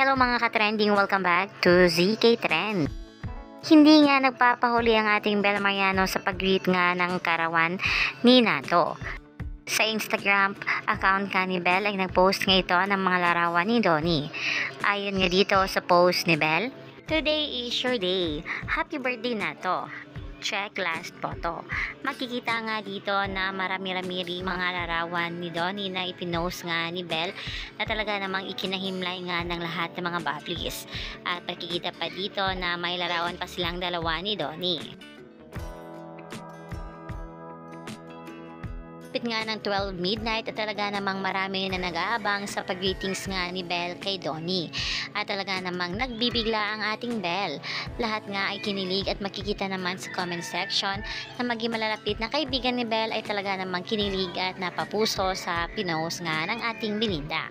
Hello mga ka-trending, welcome back to ZK Trend. Hindi nga nagpapahuli ang ating Bel Mariano sa pag-greet nga ng karawan ni Nato. Sa Instagram account nga ni Bel ay nagpost nga ito ng mga larawan ni Donnie. Ayon nga dito sa post ni Bel, "Today is your day. Happy birthday Nato. Check last photo." Makikita nga dito na marami-rami mga larawan ni Donnie na ipinost nga ni Bel na talaga namang ikinahimlay nga ng lahat ng mga bablis. At makikita pa dito na may larawan pa silang dalawa ni Donnie. Kapit nga ng 12 midnight at talaga namang marami na nag-aabang sa pag-greetings nga ni Bel kay Donnie. At talaga namang nagbibigla ang ating Bel. Lahat nga ay kinilig at makikita naman sa comment section na maging malalapit na kaibigan ni Bel ay talaga namang kinilig at napapuso sa pinost nga ng ating Belinda.